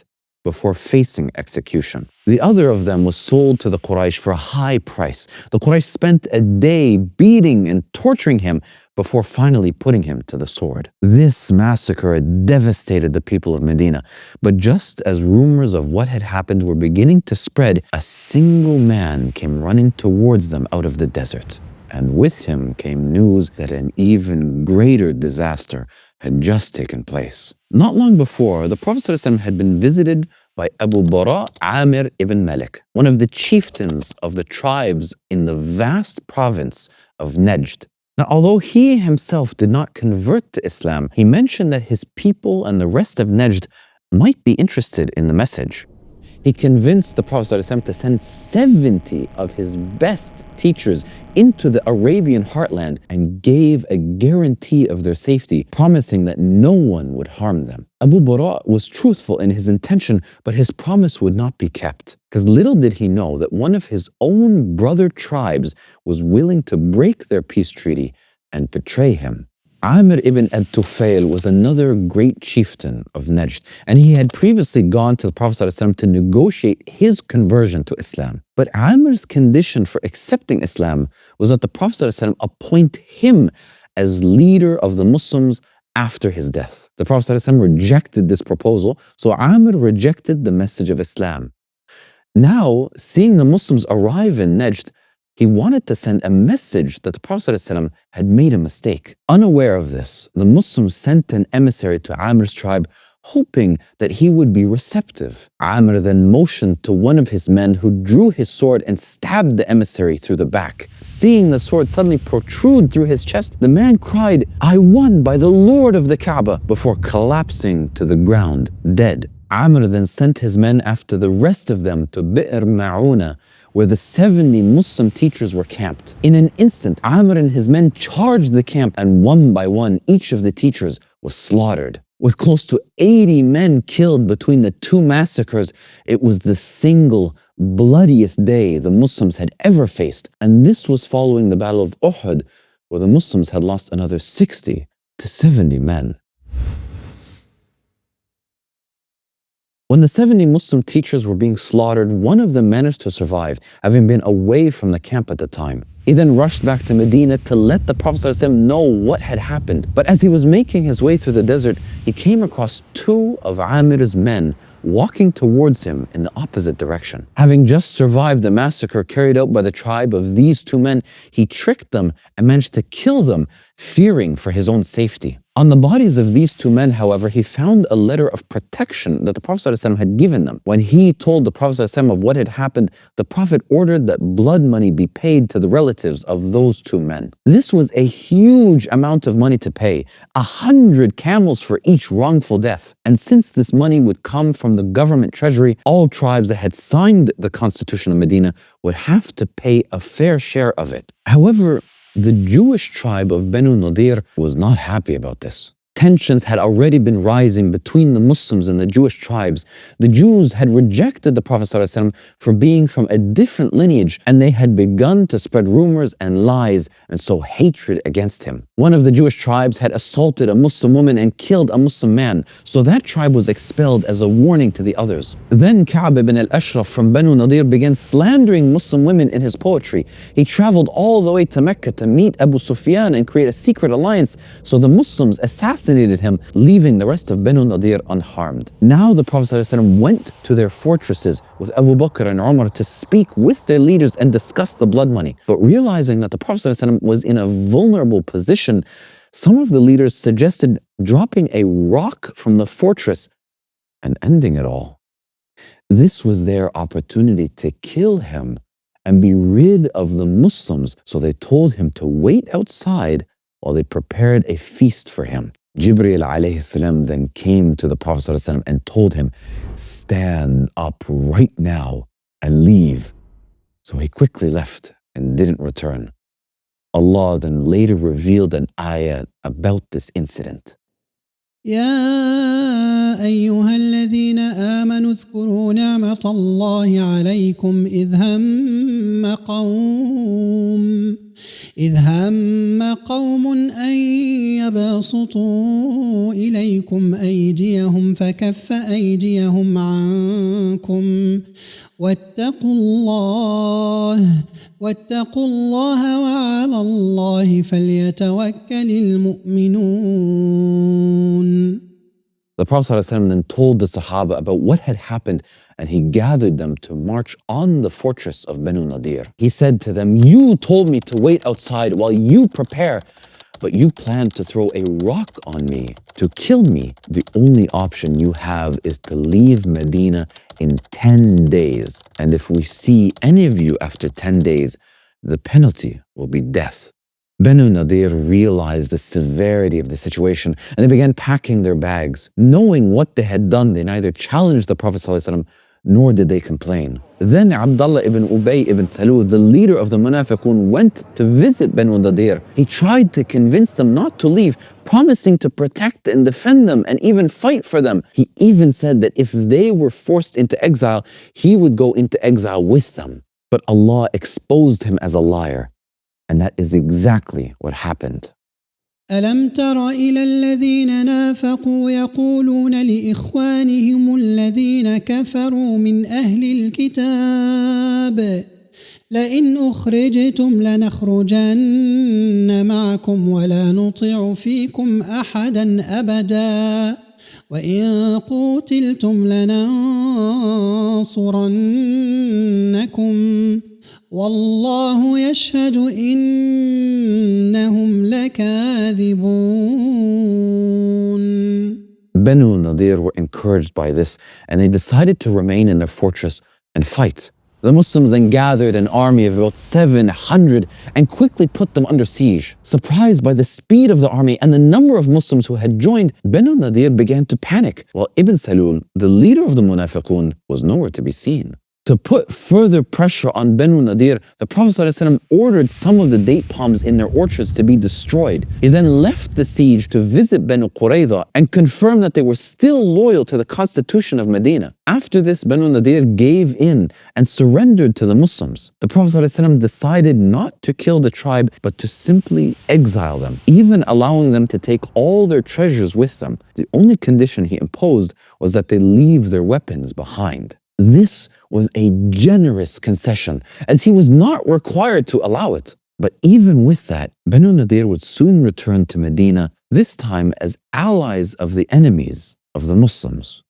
Speaker 1: before facing execution. The other of them was sold to the Quraysh for a high price. The Quraysh spent a day beating and torturing him before finally putting him to the sword. This massacre devastated the people of Medina, but just as rumors of what had happened were beginning to spread, a single man came running towards them out of the desert. And with him came news that an even greater disaster had just taken place. Not long before, the Prophet ﷺ had been visited by Abu Bara Amir ibn Malik, one of the chieftains of the tribes in the vast province of Najd. Now, although he himself did not convert to Islam, he mentioned that his people and the rest of Najd might be interested in the message. He convinced the Prophet ﷺ to send 70 of his best teachers into the Arabian heartland and gave a guarantee of their safety, promising that no one would harm them. Abu Bara was truthful in his intention, but his promise would not be kept, because little did he know that one of his own brother tribes was willing to break their peace treaty and betray him. Amir ibn al-Tufail was another great chieftain of Najd, and he had previously gone to the Prophet ﷺ to negotiate his conversion to Islam. But Amir's condition for accepting Islam was that the Prophet ﷺ appoint him as leader of the Muslims after his death. The Prophet ﷺ rejected this proposal, so Amir rejected the message of Islam. Now, seeing the Muslims arrive in Najd, he wanted to send a message that the Prophet ﷺ had made a mistake. Unaware of this, the Muslims sent an emissary to Amir's tribe, hoping that he would be receptive. Amir then motioned to one of his men, who drew his sword and stabbed the emissary through the back. Seeing the sword suddenly protrude through his chest, the man cried, "I won by the Lord of the Kaaba," before collapsing to the ground, dead. Amir then sent his men after the rest of them to Bi'r Ma'una, where the 70 Muslim teachers were camped. In an instant, Amir and his men charged the camp, and one by one, each of the teachers was slaughtered. With close to 80 men killed between the 2 massacres, it was the single bloodiest day the Muslims had ever faced. And this was following the Battle of Uhud, where the Muslims had lost another 60 to 70 men. When the 70 Muslim teachers were being slaughtered, one of them managed to survive, having been away from the camp at the time. He then rushed back to Medina to let the Prophet ﷺ know what had happened. But as he was making his way through the desert, he came across 2 of Amir's men walking towards him in the opposite direction. Having just survived the massacre carried out by the tribe of these 2 men, he tricked them and managed to kill them, fearing for his own safety. On the bodies of these 2 men, however, he found a letter of protection that the Prophet ﷺ had given them. When he told the Prophet ﷺ of what had happened, the Prophet ordered that blood money be paid to the relatives of those 2 men. This was a huge amount of money to pay, 100 camels for each wrongful death. And since this money would come from the government treasury, all tribes that had signed the Constitution of Medina would have to pay a fair share of it. However, the Jewish tribe of Banu Nadir was not happy about this. Tensions had already been rising between the Muslims and the Jewish tribes. The Jews had rejected the Prophet ﷺ for being from a different lineage, and they had begun to spread rumors and lies and sow hatred against him. One of the Jewish tribes had assaulted a Muslim woman and killed a Muslim man, so that tribe was expelled as a warning to the others. Then Ka'b ibn al-Ashraf from Banu Nadir began slandering Muslim women in his poetry. He traveled all the way to Mecca to meet Abu Sufyan and create a secret alliance, so the Muslims assassinated him, leaving the rest of Banu Nadir unharmed. Now the Prophet ﷺ went to their fortresses with Abu Bakr and Umar to speak with their leaders and discuss the blood money. But realizing that the Prophet ﷺ was in a vulnerable position, some of the leaders suggested dropping a rock from the fortress and ending it all. This was their opportunity to kill him and be rid of the Muslims, so they told him to wait outside while they prepared a feast for him. Jibreel alayhi salam then came to the Prophet ﷺ and told him, "Stand up right now and leave." So he quickly left and didn't return. Allah then later revealed an ayah about this incident.
Speaker 2: يا أيها الذين آمنوا اذكروا نعمة الله عليكم إذ هم قوم أن يبسطوا إليكم أيديهم فكف أيديهم عنكم واتقوا الله وعلى الله فليتوكل المؤمنون.
Speaker 1: The Prophet ﷺ then told the Sahaba about what had happened, and he gathered them to march on the fortress of Banu Nadir. He said to them, "You told me to wait outside while you prepare, but you plan to throw a rock on me, to kill me. The only option you have is to leave Medina in 10 days. And if we see any of you after 10 days, the penalty will be death." Banu Nadir realized the severity of the situation, and they began packing their bags. Knowing what they had done, they neither challenged the Prophet ﷺ, nor did they complain. Then Abdullah ibn Ubay ibn Salul, the leader of the Munafiqun, went to visit Banu Nadir. He tried to convince them not to leave, promising to protect and defend them and even fight for them. He even said that if they were forced into exile, he would go into exile with them. But Allah exposed him as a liar. And that is exactly what happened.
Speaker 2: ألم تر إلى الذين نافقوا يقولون لإخوانهم الذين كفروا من أهل الكتاب لئن أخرجتم لنخرجن معكم ولا نطيع فيكم أحدا أبدا وإن قوتلتم لننصرنكم والله يشهد إنهم لكاذبون.
Speaker 1: Banu Nadir were encouraged by this, and they decided to remain in their fortress and fight. The Muslims then gathered an army of about 700 and quickly put them under siege. Surprised by the speed of the army and the number of Muslims who had joined, Banu Nadir began to panic, while Ibn Salul, the leader of the Munafiqun, was nowhere to be seen. To put further pressure on Banu Nadir, the Prophet ﷺ ordered some of the date palms in their orchards to be destroyed. He then left the siege to visit Banu Qurayza and confirm that they were still loyal to the constitution of Medina. After this, Banu Nadir gave in and surrendered to the Muslims. The Prophet ﷺ decided not to kill the tribe, but to simply exile them, even allowing them to take all their treasures with them. The only condition he imposed was that they leave their weapons behind. This was a generous concession, as he was not required to allow it. But even with that, Banu Nadir would soon return to Medina, this time as allies of the enemies of the Muslims.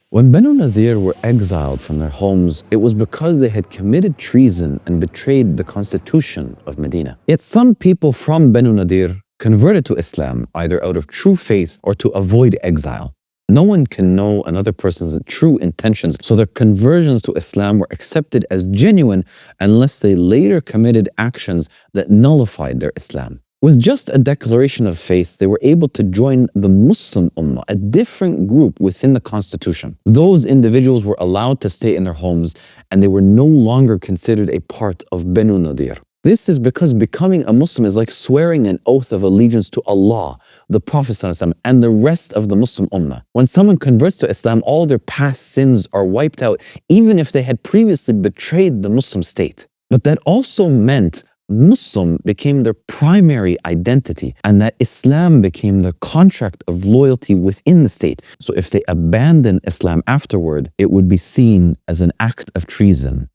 Speaker 1: When Banu Nadir were exiled from their homes, it was because they had committed treason and betrayed the constitution of Medina. Yet some people from Banu Nadir converted to Islam, either out of true faith or to avoid exile. No one can know another person's true intentions, so their conversions to Islam were accepted as genuine unless they later committed actions that nullified their Islam. With just a declaration of faith, they were able to join the Muslim ummah, a different group within the constitution. Those individuals were allowed to stay in their homes, and they were no longer considered a part of Banu Nadir. This is because becoming a Muslim is like swearing an oath of allegiance to Allah, the Prophet ﷺ, and the rest of the Muslim ummah. When someone converts to Islam, all their past sins are wiped out, even if they had previously betrayed the Muslim state. But that also meant Muslim became their primary identity, and that Islam became their contract of loyalty within the state. So if they abandoned Islam afterward, it would be seen as an act of treason.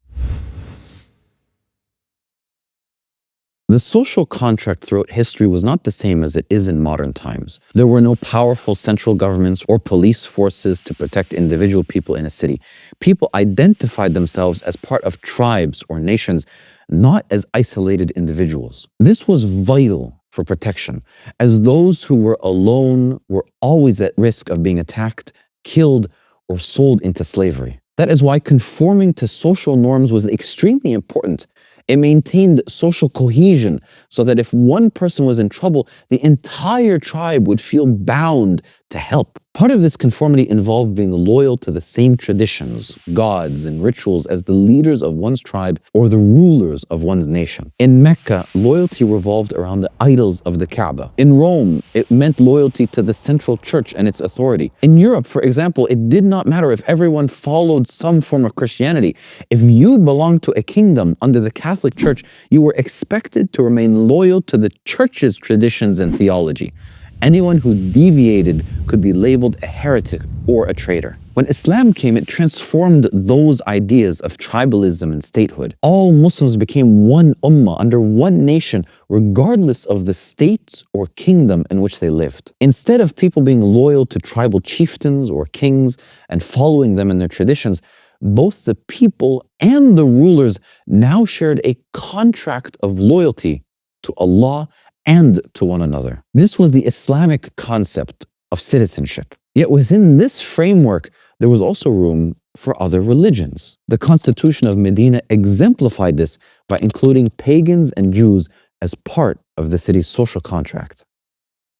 Speaker 1: The social contract throughout history was not the same as it is in modern times. There were no powerful central governments or police forces to protect individual people in a city. People identified themselves as part of tribes or nations, not as isolated individuals. This was vital for protection, as those who were alone were always at risk of being attacked, killed, or sold into slavery. That is why conforming to social norms was extremely important. It maintained social cohesion so that if one person was in trouble, the entire tribe would feel bound to help. Part of this conformity involved being loyal to the same traditions, gods, and rituals as the leaders of one's tribe or the rulers of one's nation. In Mecca, loyalty revolved around the idols of the Kaaba. In Rome, it meant loyalty to the central church and its authority. In Europe, for example, it did not matter if everyone followed some form of Christianity. If you belonged to a kingdom under the Catholic Church, you were expected to remain loyal to the church's traditions and theology. Anyone who deviated could be labeled a heretic or a traitor. When Islam came, it transformed those ideas of tribalism and statehood. All Muslims became one ummah under one nation, regardless of the state or kingdom in which they lived. Instead of people being loyal to tribal chieftains or kings and following them in their traditions, both the people and the rulers now shared a contract of loyalty to Allah and to one another. This was the Islamic concept of citizenship. Yet within this framework, there was also room for other religions. The Constitution of Medina exemplified this by including pagans and Jews as part of the city's social contract.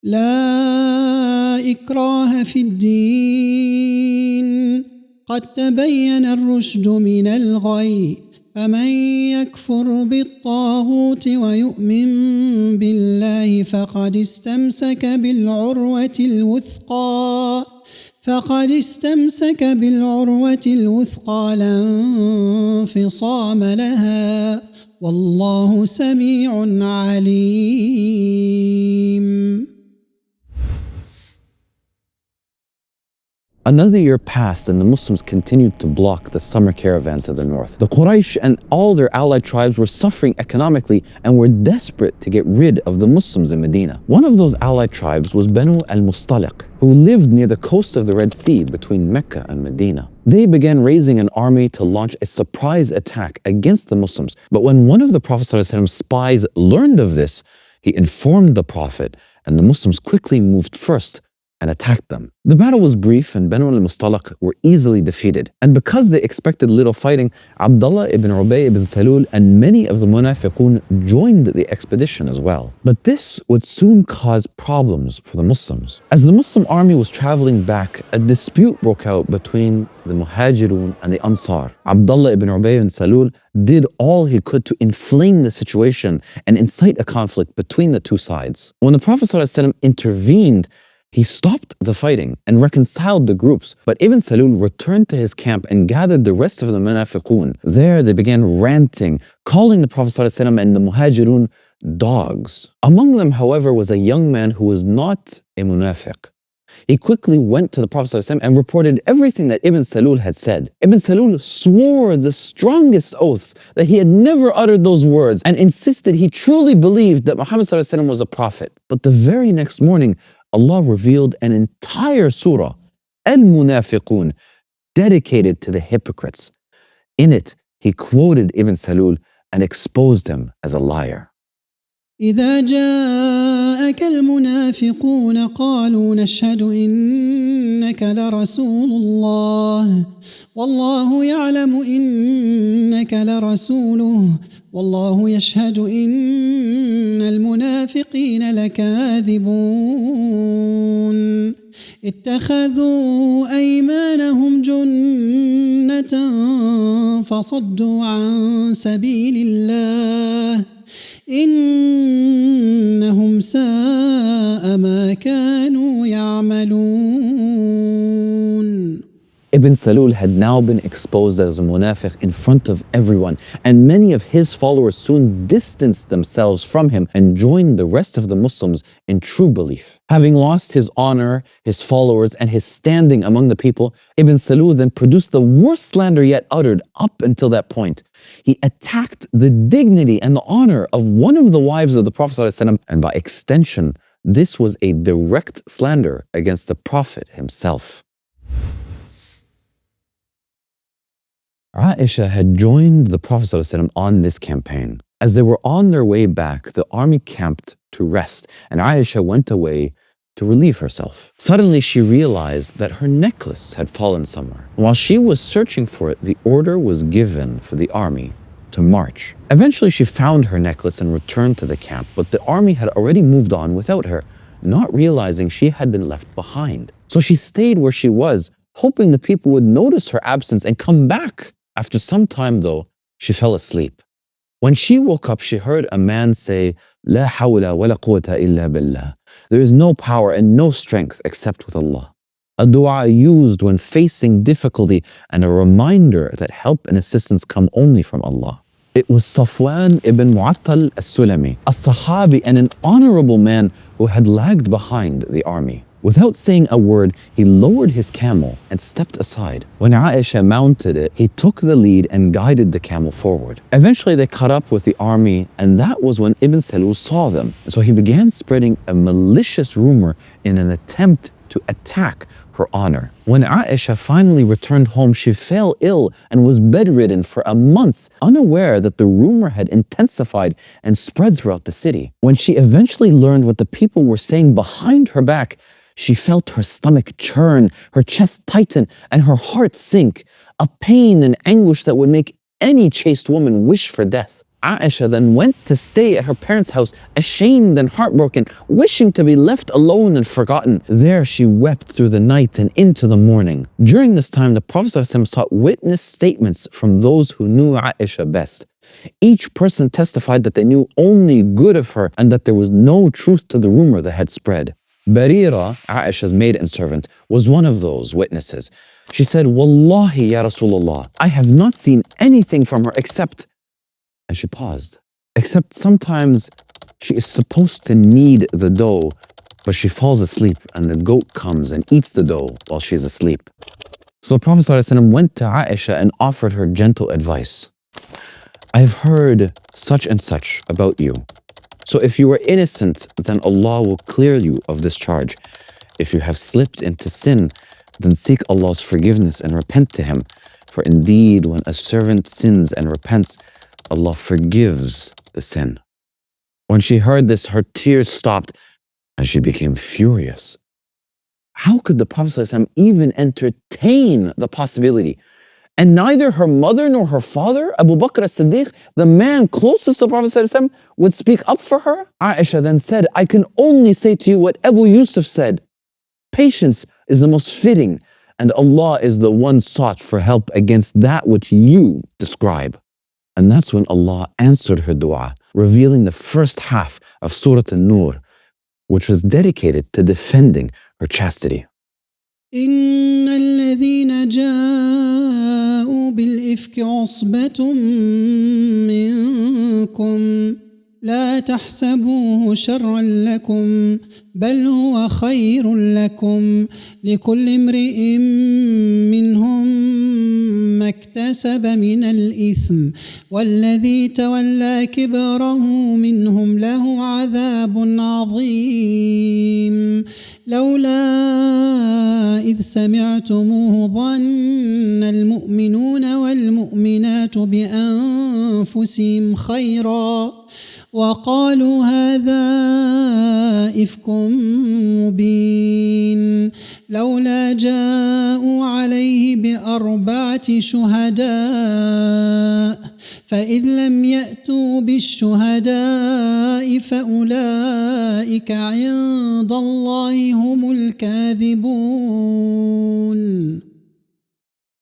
Speaker 2: لا إكراه في الدين قد تبين الرشد من الغي فمن يكفر بالطاغوت ويؤمن بالله فقد استمسك بالعروة الوثقى لا انفصام لها والله سميع عليم.
Speaker 1: Another year passed and the Muslims continued to block the summer caravan to the north. The Quraysh and all their allied tribes were suffering economically and were desperate to get rid of the Muslims in Medina. One of those allied tribes was Banu al-Mustaliq, who lived near the coast of the Red Sea between Mecca and Medina. They began raising an army to launch a surprise attack against the Muslims. But when one of the Prophet's spies learned of this, he informed the Prophet, and the Muslims quickly moved first and attacked them. The battle was brief and Banu al-Mustaliq were easily defeated. And because they expected little fighting, Abdullah ibn Ubay ibn Salul and many of the munafiqun joined the expedition as well. But this would soon cause problems for the Muslims. As the Muslim army was traveling back, a dispute broke out between the Muhajirun and the Ansar. Abdullah ibn Ubay ibn Salul did all he could to inflame the situation and incite a conflict between the two sides. When the Prophet ﷺ intervened, he stopped the fighting and reconciled the groups, but Ibn Salul returned to his camp and gathered the rest of the munafiqun. There they began ranting, calling the Prophet ﷺ and the Muhajirun dogs. Among them, however, was a young man who was not a munafiq. He quickly went to the Prophet ﷺ and reported everything that Ibn Salul had said. Ibn Salul swore the strongest oaths that he had never uttered those words and insisted he truly believed that Muhammad ﷺ was a prophet. But the very next morning, Allah revealed an entire surah, Al-Munafiqun, dedicated to the hypocrites. In it, he quoted Ibn Salul and exposed him as a liar.
Speaker 2: إذا جاءك المنافقون قالوا نشهد إنك لرسول الله والله يعلم إنك لرسوله والله يشهد إن المنافقين لكاذبون اتخذوا أيمانهم جنة فصدوا عن سبيل الله إنهم ساء ما كانوا يعملون.
Speaker 1: Ibn Salul had now been exposed as a munafiq in front of everyone, and many of his followers soon distanced themselves from him and joined the rest of the Muslims in true belief. Having lost his honor, his followers, and his standing among the people, Ibn Salul then produced the worst slander yet uttered up until that point. He attacked the dignity and the honor of one of the wives of the Prophet ﷺ, and by extension, this was a direct slander against the Prophet himself. Aisha had joined the Prophet ﷺ on this campaign. As they were on their way back, the army camped to rest, and Aisha went away to relieve herself. Suddenly, she realized that her necklace had fallen somewhere. While she was searching for it, the order was given for the army to march. Eventually, she found her necklace and returned to the camp, but the army had already moved on without her, not realizing she had been left behind. So she stayed where she was, hoping the people would notice her absence and come back. After some time, though, she fell asleep. When she woke up, she heard a man say, "La hawla wa la quwwata illa billah." There is no power and no strength except with Allah. A dua used when facing difficulty and a reminder that help and assistance come only from Allah. It was Safwan ibn Mu'attal as-Sulami, a Sahabi and an honorable man who had lagged behind the army. Without saying a word, he lowered his camel and stepped aside. When Aisha mounted it, he took the lead and guided the camel forward. Eventually, they caught up with the army, and that was when Ibn Salul saw them. So he began spreading a malicious rumor in an attempt to attack her honor. When Aisha finally returned home, she fell ill and was bedridden for a month, unaware that the rumor had intensified and spread throughout the city. When she eventually learned what the people were saying behind her back, she felt her stomach churn, her chest tighten, and her heart sink, a pain and anguish that would make any chaste woman wish for death. Aisha then went to stay at her parents' house, ashamed and heartbroken, wishing to be left alone and forgotten. There she wept through the night and into the morning. During this time, the Prophet ﷺ sought witness statements from those who knew Aisha best. Each person testified that they knew only good of her and that there was no truth to the rumor that had spread. Barira, Aisha's maid and servant, was one of those witnesses. She said, "Wallahi, Ya Rasulullah, I have not seen anything from her except," and she paused, "except sometimes she is supposed to knead the dough, but she falls asleep and the goat comes and eats the dough while she's asleep." So the Prophet ﷺ went to Aisha and offered her gentle advice. "I've heard such and such about you. So if you are innocent, then Allah will clear you of this charge. If you have slipped into sin, then seek Allah's forgiveness and repent to Him. For indeed, when a servant sins and repents, Allah forgives the sin." When she heard this, her tears stopped and she became furious. How could the Prophet ﷺ even entertain the possibility? And neither her mother nor her father, Abu Bakr as-Siddiq, the man closest to the Prophet ﷺ, would speak up for her? Aisha then said, "I can only say to you what Abu Yusuf said. Patience is the most fitting, and Allah is the one sought for help against that which you describe." And that's when Allah answered her dua, revealing the first half of Surah An-Nur, which was dedicated to defending her chastity.
Speaker 2: إن الذين جاءوا بالإفك عصبة منكم لا تحسبوه شرا لكم بل هو خير لكم لكل امرئ منهم ما اكتسب من الإثم والذي تولى كبره منهم له عذاب عظيم لولا إذ سمعتموه ظن المؤمنون والمؤمنات بأنفسهم خيرا وقالوا هذا إفك مبين لولا جاءوا عليه بأربعة شهداء فإذ لم يأتوا بالشهداء فأولئك عند الله هم الكاذبون.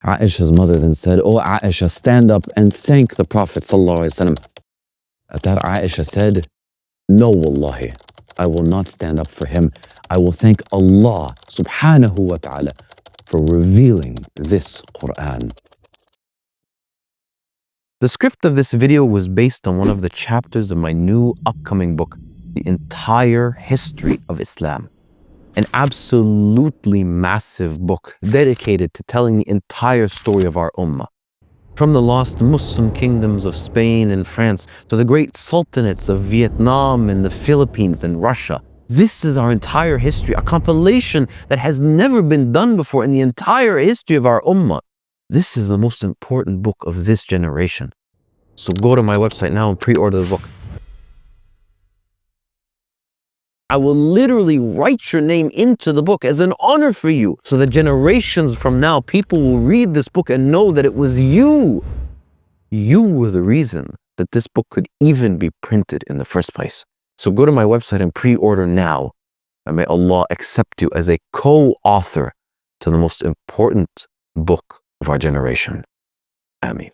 Speaker 1: Aisha's mother then said, "O Aisha, stand up and thank the Prophet ﷺ." At that, Aisha said, "No, wallahi, I will not stand up for him. I will thank Allah subhanahu wa ta'ala for revealing this Quran." The script of this video was based on one of the chapters of my new upcoming book, The Entire History of Islam. An absolutely massive book dedicated to telling the entire story of our ummah. From the lost Muslim kingdoms of Spain and France to the great sultanates of Vietnam and the Philippines and Russia. This is our entire history, a compilation that has never been done before in the entire history of our ummah. This is the most important book of this generation. So go to my website now and pre-order the book. I will literally write your name into the book as an honor for you, so that generations from now, people will read this book and know that it was you You were the reason that this book could even be printed in the first place. So go to my website and pre-order now. And may Allah accept you as a co-author to the most important book of our generation. Ameen.